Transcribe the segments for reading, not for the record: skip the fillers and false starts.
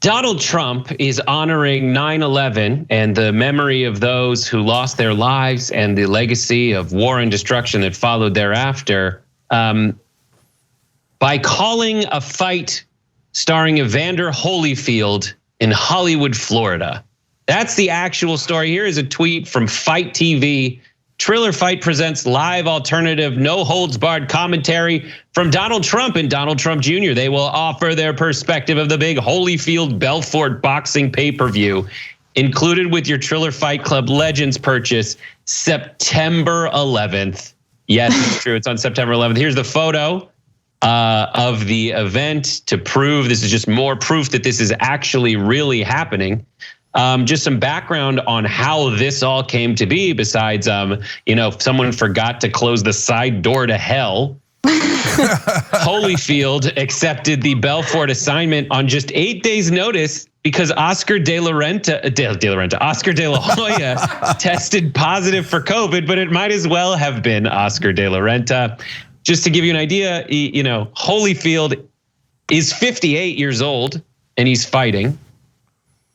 Donald Trump is honoring 9/11 and the memory of those who lost their lives and the legacy of war and destruction that followed thereafter by calling a fight starring Evander Holyfield in Hollywood, Florida. That's the actual story. Here is a tweet from Fight TV. Triller Fight presents live alternative, no holds barred commentary from Donald Trump and Donald Trump Jr. They will offer their perspective of the big Holyfield Belfort boxing pay-per-view, included with your Triller Fight Club Legends purchase September 11th. Yes, it's true. It's on September 11th. Here's the photo of the event to prove this is just more proof that this is actually really happening. Just some background on how this all came to be. Besides, someone forgot to close the side door to hell. Holyfield accepted the Belfort assignment on just 8 days' notice because Oscar De La Hoya tested positive for COVID, but it might as well have been Oscar De La Renta. Just to give you an idea, Holyfield is 58 years old and he's fighting.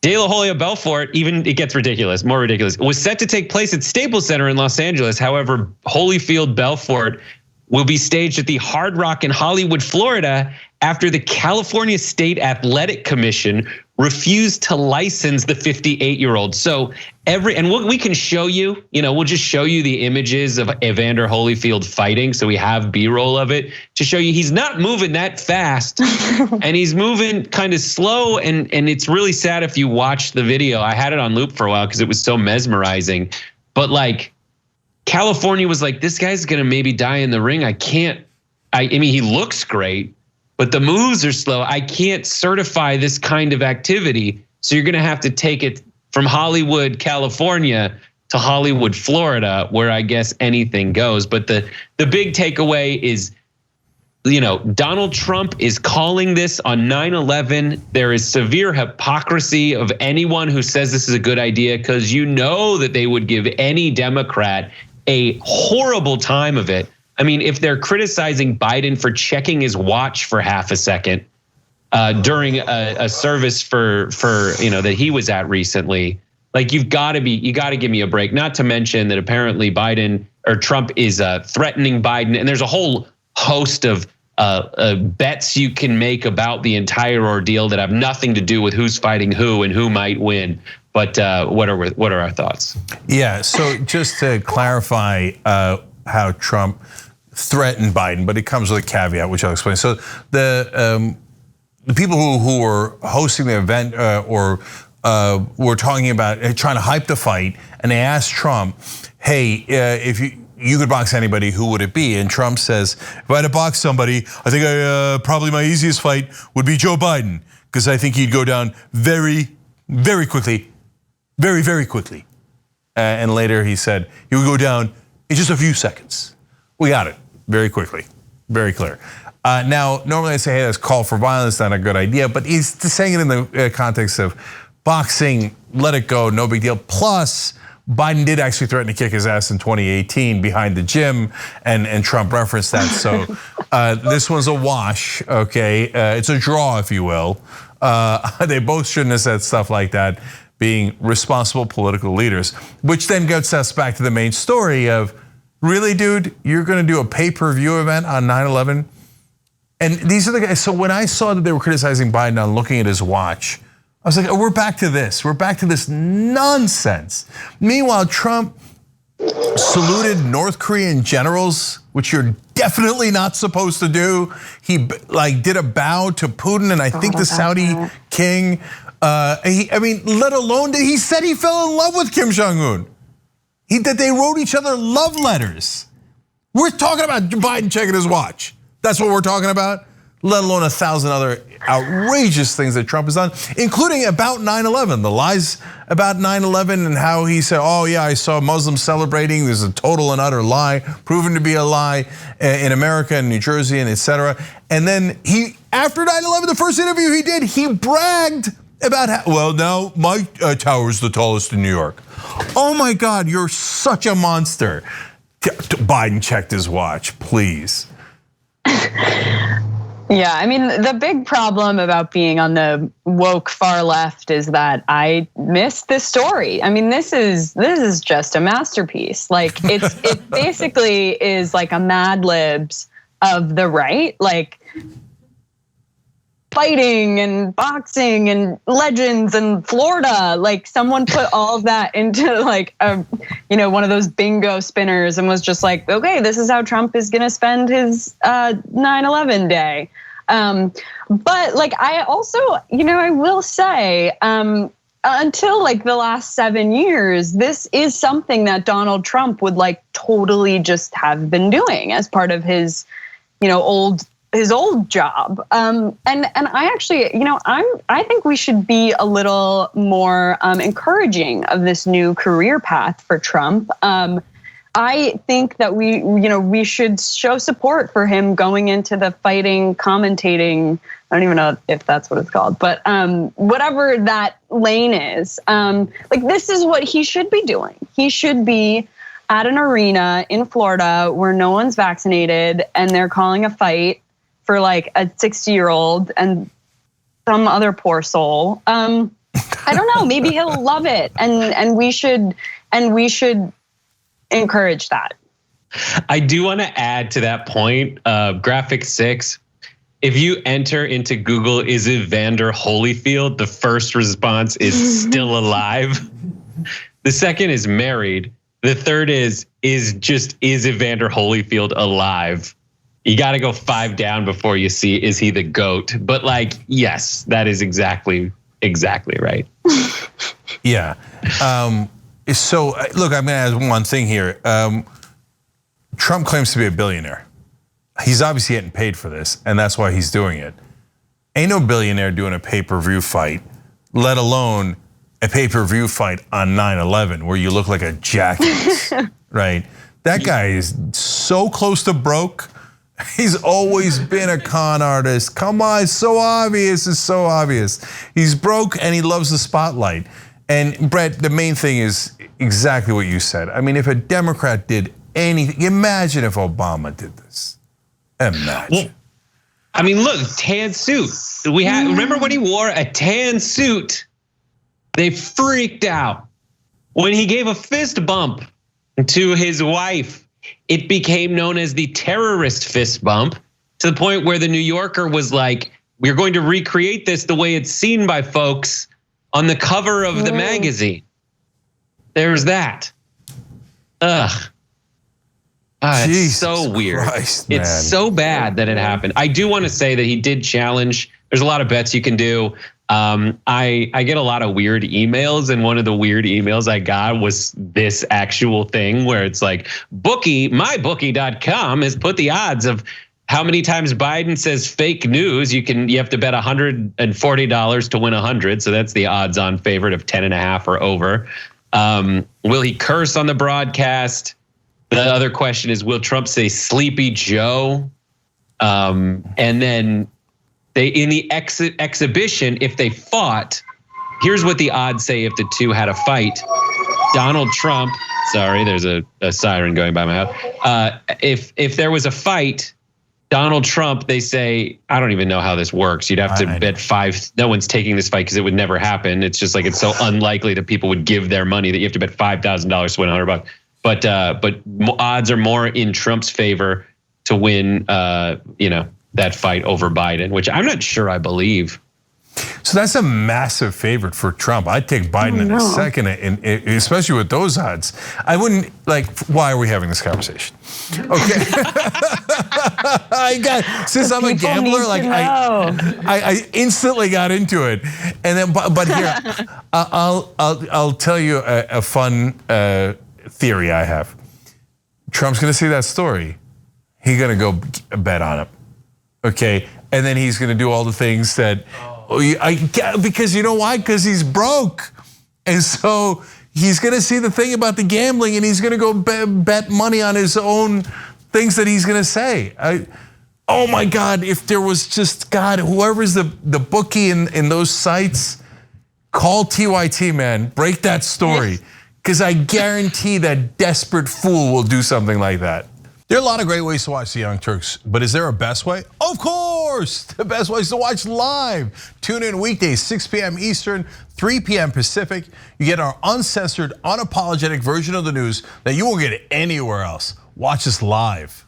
De La Hoya Belfort, even it gets ridiculous, more ridiculous, was set to take place at Staples Center in Los Angeles. However, Holyfield Belfort will be staged at the Hard Rock in Hollywood, Florida, after the California State Athletic Commission refused to license the 58-year-old. So we can show you, we'll just show you the images of Evander Holyfield fighting. So we have B-roll of it to show you he's not moving that fast and he's moving kind of slow. And it's really sad if you watch the video. I had it on loop for a while because it was so mesmerizing. But like California was like, this guy's gonna maybe die in the ring. I mean, he looks great, but the moves are slow. I can't certify this kind of activity. So you're gonna have to take it from Hollywood, California to Hollywood, Florida, where I guess anything goes. But the big takeaway is, Donald Trump is calling this on 9/11. There is severe hypocrisy of anyone who says this is a good idea, because that they would give any Democrat a horrible time of it. I mean, if they're criticizing Biden for checking his watch for half a second during a service for that he was at recently, like you got to give me a break. Not to mention that apparently Trump is threatening Biden, and there's a whole host of bets you can make about the entire ordeal that have nothing to do with who's fighting who and who might win. But what are our thoughts? Yeah. So just to clarify how Trump threatened Biden, but it comes with a caveat, which I'll explain. So the people who were hosting the event or were talking about trying to hype the fight, and they asked Trump, "Hey, if you could box anybody, who would it be?" And Trump says, "If I had to box somebody, I think probably my easiest fight would be Joe Biden, because I think he'd go down very, very quickly, very, very quickly." And later he said he would go down in just a few seconds. We got it very quickly, very clear. Now, normally I say, hey, that's call for violence, not a good idea, but he's saying it in the context of boxing, let it go, no big deal. Plus, Biden did actually threaten to kick his ass in 2018 behind the gym, and Trump referenced that. So this one's a wash, okay? It's a draw, if you will. They both shouldn't have said stuff like that, being responsible political leaders, which then gets us back to the main story of, really, dude, you're gonna do a pay-per-view event on 9/11? And these are the guys, so when I saw that they were criticizing Biden on looking at his watch, I was like, oh, we're back to this. We're back to this nonsense. Meanwhile, Trump saluted North Korean generals, which you're definitely not supposed to do. He did a bow to Putin and I think the Saudi king. Let alone that he said he fell in love with Kim Jong-un. That they wrote each other love letters. We're talking about Biden checking his watch. That's what we're talking about, let alone 1,000 other outrageous things that Trump has done, including about 9/11, the lies about 9/11 and how he said, oh yeah, I saw Muslims celebrating. There's a total and utter lie, proven to be a lie in America and New Jersey and etc. And then after 9/11, the first interview he did, he bragged about how, well, now my tower is the tallest in New York. Oh my God, you're such a monster. Biden checked his watch, please. Yeah, I mean, the big problem about being on the woke far left is that I missed this story. I mean, this is just a masterpiece. Like it basically is like a Mad Libs of the right, like fighting and boxing and legends and Florida. Like someone put all of that into like one of those bingo spinners and was just like, okay, this is how Trump is gonna spend his 9/11 day. But like I also, I will say, until like the last 7 years, this is something that Donald Trump would like totally just have been doing as part of his, his old job. And I actually, I think we should be a little more encouraging of this new career path for Trump. I think that we should show support for him going into the fighting, commentating. I don't even know if that's what it's called, but whatever that lane is, like this is what he should be doing. He should be at an arena in Florida where no one's vaccinated and they're calling a fight for like a 60-year-old and some other poor soul. I don't know, maybe he'll love it. And we should encourage that. I do want to add to that point, graphic 6. If you enter into Google, is Evander Holyfield? The first response is still alive. The second is married. The third is Evander Holyfield alive? You got to go 5 down before you see, is he the GOAT? But like, yes, that is exactly right. Yeah. So look, I'm gonna add one thing here. Trump claims to be a billionaire. He's obviously getting paid for this, and that's why he's doing it. Ain't no billionaire doing a pay-per-view fight, let alone a pay-per-view fight on 9/11 where you look like a jackass, right? That guy is so close to broke. He's always been a con artist. Come on, it's so obvious, it's so obvious. He's broke and he loves the spotlight. And Brett, the main thing is exactly what you said. I mean, if a Democrat did anything, imagine if Obama did this. Imagine. Well, I mean, look, tan suit. Remember when he wore a tan suit? They freaked out. When he gave a fist bump to his wife, it became known as the terrorist fist bump, to the point where the New Yorker was like, we're going to recreate this the way it's seen by folks on the cover of the magazine. There's that. Ugh. It's so weird. Christ, it's so bad that it happened. I do want to say that he did challenge. There's a lot of bets you can do. I get a lot of weird emails, and one of the weird emails I got was this actual thing where it's like, mybookie.com has put the odds of how many times Biden says fake news. You have to bet $140 to win 100. So that's the odds on favorite of 10.5 or over. Will he curse on the broadcast? The other question is, will Trump say Sleepy Joe? And then in the exhibition, if they fought, here's what the odds say if the two had a fight. Donald Trump, sorry, there's a siren going by my house. If there was a fight, Donald Trump, they say, I don't even know how this works. You'd have to bet 5. No one's taking this fight because it would never happen. It's just like, it's so unlikely that people would give their money that you have to bet $5,000 to win $100. But odds are more in Trump's favor to win, that fight over Biden, which I'm not sure I believe. So that's a massive favorite for Trump. I'd take Biden in a second, especially with those odds. I wouldn't why are we having this conversation? Okay. Since I'm a gambler, I instantly got into it. And then, but here, I'll tell you a fun theory I have. Trump's gonna see that story. He's gonna go bet on it. Okay, and then he's gonna do all the things that, because you know why? Because he's broke. And so he's gonna see the thing about the gambling and he's gonna go bet money on his own things that he's gonna say. Oh my God, if there was just, God, whoever's the bookie in those sites, call TYT, man, break that story. Because I guarantee that desperate fool will do something like that. There are a lot of great ways to watch the Young Turks, but is there a best way? Of course, the best way is to watch live. Tune in weekdays, 6 p.m. Eastern, 3 p.m. Pacific. You get our uncensored, unapologetic version of the news that you won't get anywhere else. Watch us live.